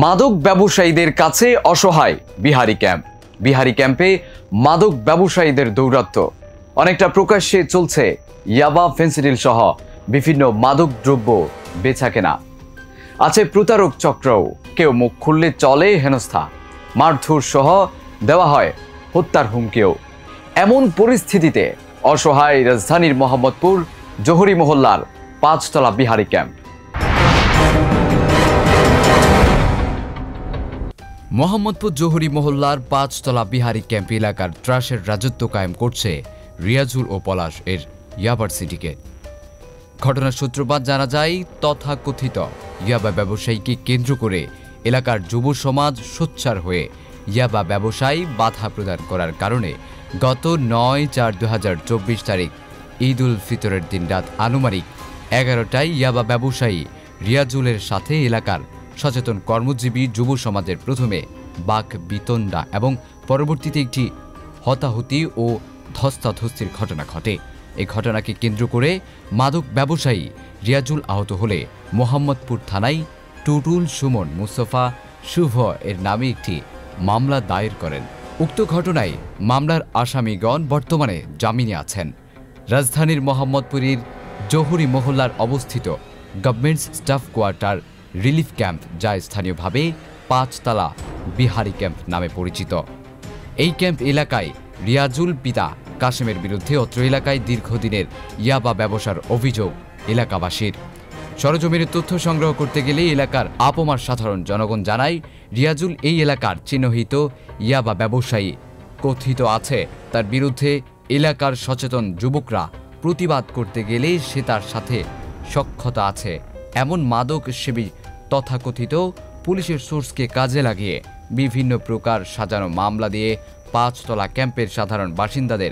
মাদক ব্যবসায়ীদের কাছে অসহায় বিহারি ক্যাম্প। বিহারি ক্যাম্পে মাদক ব্যবসায়ীদের দৌরাত্ম্য। অনেকটা প্রকাশ্যে চলছে ইয়াবা, ফেন্সিডিল সহ বিভিন্ন মাদক দ্রব্য বেচাকেনা। আছে প্রতারক চক্রও। কেউ মুখ খুললে চলে হেনস্থা, মারধর সহ দেওয়া হয় হত্যার হুমকিও। এমন পরিস্থিতিতে অসহায় রাজধানীর মোহাম্মদপুর জহুরি মহল্লার 5 তলা বিহারি ক্যাম্প। মোহাম্মদপুর জহুরি মহল্লার 5 তলা বিহারি ক্যাম্প এলাকার ত্রাসের রাজত্ব কায়েম করছে রিয়াজুল ও পলাশ এর ইয়াবার সিটিকে। ঘটনার সূত্রপাত জানা যায় তথাকথিত ইয়াবা ব্যবসায়ীকে কেন্দ্র করে এলাকার যুব সমাজ সোচ্চার হয়ে ইয়াবা ব্যবসায় বাধা প্রদান করার কারণে গত 9/4/2024 তারিখ ঈদ উল ফিতরের দিন রাত আনুমানিক 11টায় ইয়াবা ব্যবসায়ী রিয়াজুলের সাথে এলাকার সচেতন কর্মজীবী যুব সমাজের প্রথমে বাক বিতণ্ডা এবং পরবর্তীতে একটি হতাহতি ও ধস্তাধস্তির ঘটনা ঘটে। এই ঘটনাকে কেন্দ্র করে মাদক ব্যবসায়ী রিয়াজুল আহত হলে মোহাম্মদপুর থানায় টুটুল সুমন মুস্তফা শুভ এর নামে একটি মামলা দায়ের করেন। উক্ত ঘটনায় মামলার আসামিগণ বর্তমানে জামিনে আছেন। রাজধানীর মোহাম্মদপুরের জহুরি মহল্লার অবস্থিত government staff quarter relief camp, যা স্থানীয়ভাবে 5 তলা বিহারি ক্যাম্প নামে পরিচিত। এই ক্যাম্প এলাকায় রিয়াজুল পিতা কাশেমের বিরুদ্ধে অত্র এলাকায় দীর্ঘদিনের ইয়াবা ব্যবসার অভিযোগ এলাকাবাসীর। সরজমিনের তথ্য সংগ্রহ করতে গেলে এলাকার আপমার সাধারণ জনগণ জানায়, রিয়াজুল এই এলাকার চিহ্নিত ইয়াবা ব্যবসায়ী কথিত আছে। তার বিরুদ্ধে এলাকার সচেতন যুবকরা প্রতিবাদ করতে গেলে সে তার সাথে সখ্যতা আছে এমন মাদক সেবী তথাকথিত পুলিশের সোর্সকে কাজে লাগিয়ে বিভিন্ন প্রকার সাজানো মামলা দিয়ে 5 তলা ক্যাম্পের সাধারণ বাসিন্দাদের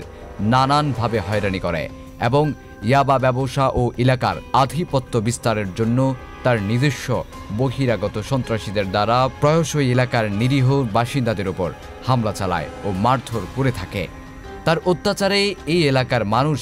নানানভাবে হয়রানি করে এবং ইয়াবা ব্যবসা ও এলাকার আধিপত্য বিস্তারের জন্য তার নিজস্ব বহিরাগত সন্ত্রাসীদের দ্বারা প্রায়শই এলাকার নিরীহ বাসিন্দাদের উপর হামলা চালায় ও মারধর করে থাকে। তার অত্যাচারে এই এলাকার মানুষ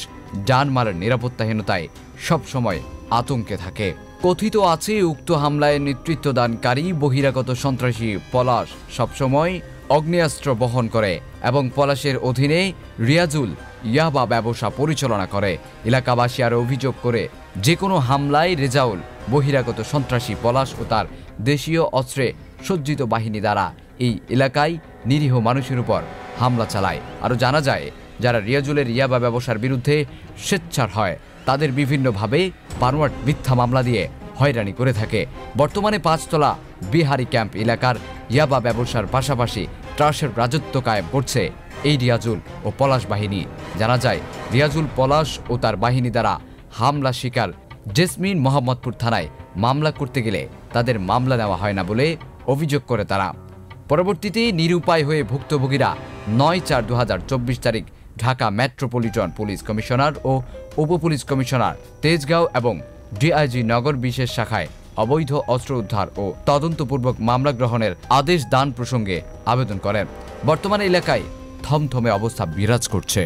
জানমালের নিরাপত্তাহীনতায় সবসময় আতঙ্কে থাকে। কথিত আছে উক্ত হামলায় নেতৃত্বদানকারী বহিরাগত সন্ত্রাসী পলাশ সবসময় অগ্নেয়াস্ত্র বহন করে এবং পলাশের অধীনে রিয়াজুল ইয়াবা ব্যবসা পরিচালনা করে। এলাকাবাসী আরও অভিযোগ করে যে কোনো হামলায় রেজাউল বহিরাগত সন্ত্রাসী পলাশ ও তার দেশীয় অস্ত্রে সজ্জিত বাহিনী দ্বারা এই এলাকায় নিরীহ মানুষের উপর হামলা চালায়। আরও জানা যায়, যারা রিয়াজুলের ইয়াবা ব্যবসার বিরুদ্ধে সোচ্চার হয় তাদের বিভিন্নভাবে বানোয়াট মিথ্যা মামলা দিয়ে হয়রানি করে থাকে। বর্তমানে 5 তলা বিহারি ক্যাম্প এলাকার ইয়াবা ব্যবসার পাশাপাশি ত্রাসের রাজত্ব কায়েম করছে এই রিয়াজুল ও পলাশ বাহিনী। জানা যায়, রিয়াজুল, পলাশ ও তার বাহিনী দ্বারা হামলা শিকার জেসমিন মোহাম্মদপুর থানায় মামলা করতে গেলে তাদের মামলা নেওয়া হয় না বলে অভিযোগ করে তারা। পরবর্তীতে নিরুপায় হয়ে ভুক্তভোগীরা 9/4/2024 তারিখ ঢাকা মেট্রোপলিটন পুলিশ কমিশনার ও উপপুলিশ কমিশনার তেজগাঁও এবং ডিআইজি নগর বিশেষ শাখায় অবৈধ অস্ত্র উদ্ধার ও তদন্তপূর্বক মামলা গ্রহণের আদেশ দান প্রসঙ্গে আবেদন করেন। বর্তমানে এলাকায় থমথমে অবস্থা বিরাজ করছে।